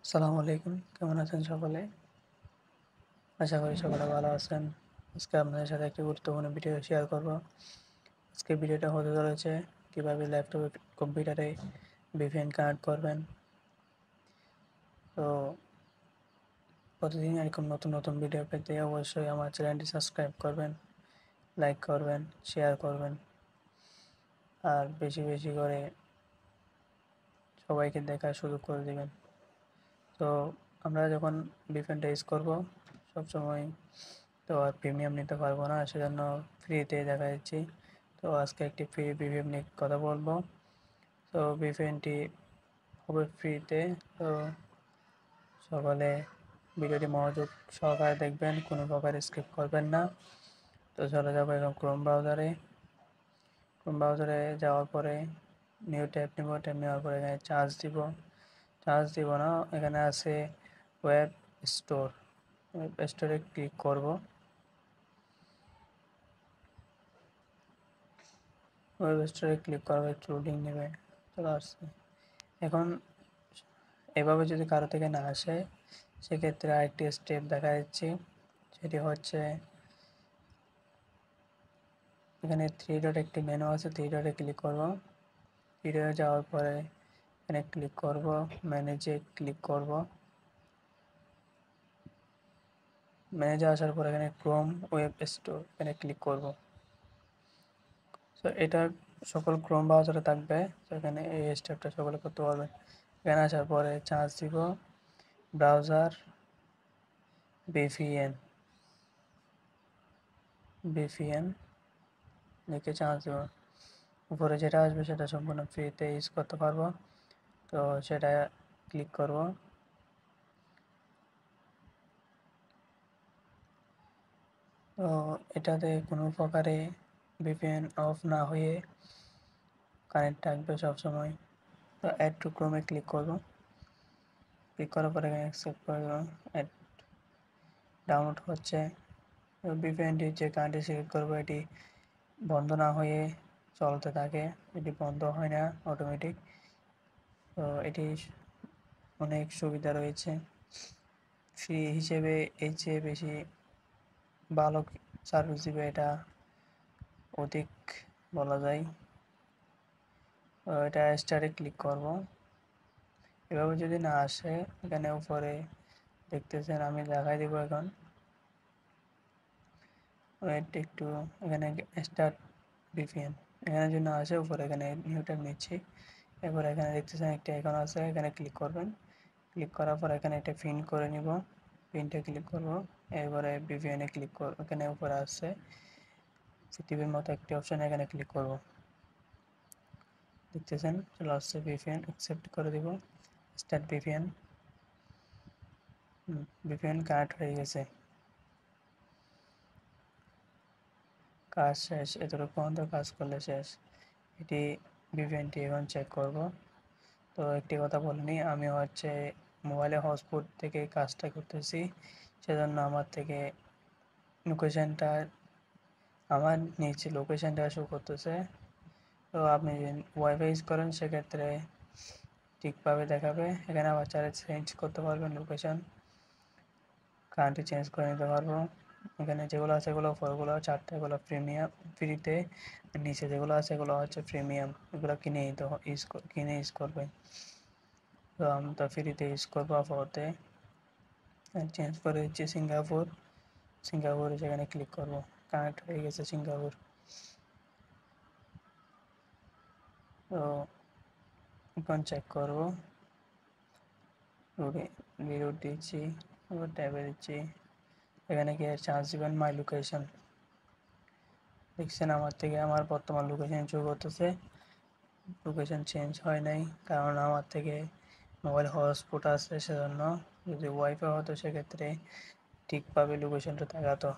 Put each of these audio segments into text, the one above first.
আসসালামু আলাইকুম, কেমন আছেন সকলে? আশা করি সকলে ভালো আছেন। আজকে আপনাদের সাথে একটি গুরুত্বপূর্ণ ভিডিও শেয়ার করব। আজকে ভিডিওটা হতে চলেছে কীভাবে ল্যাপটপে কম্পিউটারে VPN কানেক্ট করবেন। তো প্রতিদিন এরকম নতুন নতুন ভিডিও পেতে অবশ্যই আমার চ্যানেলটি সাবস্ক্রাইব করবেন, লাইক করবেন, শেয়ার করবেন আর বেশি বেশি করে সবাইকে দেখার সুযোগ করে দিবেন। তো আমরা যখন VPNটা ইউজ করব সবসময় তো আর প্রিমিয়াম নিতে পারবো না, সেজন্য ফ্রিতে দেখা যাচ্ছি। তো আজকে একটি ফ্রি VPN নিয়ে কথা বলবো। তো VPNটি হবে ফ্রিতে। তো সকলে ভিডিওটি মনোযোগ সহকারে দেখবেন, কোনো প্রকার স্কিপ করবেন না। তো চলে যাবো এখন ক্রোম ব্রাউজারে যাওয়ার পরে নিউ ট্যাব নিব। ট্যাব নেওয়ার পরে এখানে চার্জ দিব না, এখানে আছে ওয়েব স্টোরে ক্লিক করব। ওয়েব স্টোরে ক্লিক করবে, একটু লোডিং নেবে, চলে আসছে। এখন এভাবে যদি কারো থেকে না আসে সেক্ষেত্রে আরেকটি স্টেপ দেখা যাচ্ছে, সেটি হচ্ছে এখানে থ্রি ডট একটি মেনু আছে, থ্রি ডটে ক্লিক করব। থ্রি ডটে যাওয়ার পরে এখানে ক্লিক করব, ম্যানেজে ক্লিক করব। ম্যানেজে আসার পর এখানে ক্রোম ওয়েব স্টোর এখানে ক্লিক করব। তো এটা সকল ক্রোম ব্রাউজারে থাকবে, তো এখানে এই স্টেপটা সকলে করতে পারবে। এখানে আসার পরে চার্জ দিব ব্রাউজার VPN লিখে চার্জ দেব। উপরে যেটা আসবে সেটা সম্পূর্ণ ফ্রিতে ইউজ করতে পারবো, তো সেটা ক্লিক করব। তো এটাতে কোনো প্রকারে VPN অফ না হয়ে কানেক্ট থাকবে সবসময়। তো অ্যাড টু ক্রোমে ক্লিক করব। ক্লিক করার পরে এখানে অ্যাকসেপ্ট করে দেবো। অ্যাড ডাউনলোড হচ্ছে। VPNটি যে কানেক্টে সিলেক্ট করবো এটি বন্ধ না হয়ে চলতে থাকে, এটি বন্ধ হয় না অটোমেটিক। তো এটি অনেক সুবিধা রয়েছে। ফ্রি হিসেবে এর চেয়ে বেশি ভালো সার্ভিস দিবে এটা অধিক বলা যায়। এটা স্টারে ক্লিক করব। এভাবে যদি না আসে এখানে উপরে দেখতেছেন, আমি দেখাই দিব এখন। একটু এখানে স্টার্ট VPN এখানে যদি না আসে উপরে এখানে নিউ ট্যাব নিচ্ছি। এরপর এখানে দেখতেছেন একটা আইকন আছে, এখানে ক্লিক করবেন। ক্লিক করার পর এখানে একটা পিন করে নিব, পিনটা ক্লিক করব। এরপরে VPN এ ক্লিক করব, এখানে উপরে আসছে টিভির মতো একটি অপশন, এখানে ক্লিক করব। দেখতেছেন চলে আসছে VPN, অ্যাকসেপ্ট করে দিব। স্টার্ট VPN কানেক্ট হয়ে গেছে, কাজ শেষ। এতটুকু পর্যন্ত কাজ করলে শেষ। এটি VPNটি এখন চেক করব। তো একটি কথা বলিনি, আমি হচ্ছে মোবাইলে হটস্পট থেকে কাজটা করতেছি, সেজন্য আমার থেকে লোকেশানটা আমার নিচে লোকেশানটা শো করতেছে। তো আপনি যদি ওয়াইফাই ইউজ করেন সেক্ষেত্রে ঠিকভাবে দেখাবে। এখানে আবার চাইলে চেঞ্জ করতে পারবেন লোকেশান, কারেন্টলি চেঞ্জ করে নিতে পারবো। এখানে যেগুলো আছে এগুলো উপরগুলো চারটে, এগুলো প্রিমিয়াম ফ্রিতে, নিচে যেগুলো আছে এগুলো হচ্ছে প্রিমিয়াম, এগুলো কিনে ইউজ করবে। তো আমি তো ফ্রিতে ইউজ করবো আপাতত। চেঞ্জ করে দিচ্ছি সিঙ্গাপুরে সেখানে ক্লিক করব। কানেক্ট হয়ে গেছে সিঙ্গাপুর। তো এখন চেক করব, রিরুট দিচ্ছি, আবার ট্যাবে দিচ্ছি। এখানে গিয়ে চার্জ দিবেন মাই লোকেশন। দেখছেন আমার থেকে আমার বর্তমান লোকেশন শো করতেছে, লোকেশন চেঞ্জ হয় নাই, কারণ আমার থেকে মোবাইল হটস্পট আছে, সেজন্য। যদি ওয়াইফাই হতো সেক্ষেত্রে ঠিকভাবে লোকেশনটা দেখাতো।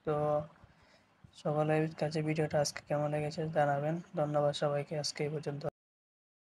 তো সকলের কাছে ভিডিওটা আজকে কেমন লেগেছে জানাবেন। ধন্যবাদ সবাইকে, আজকে এই পর্যন্ত।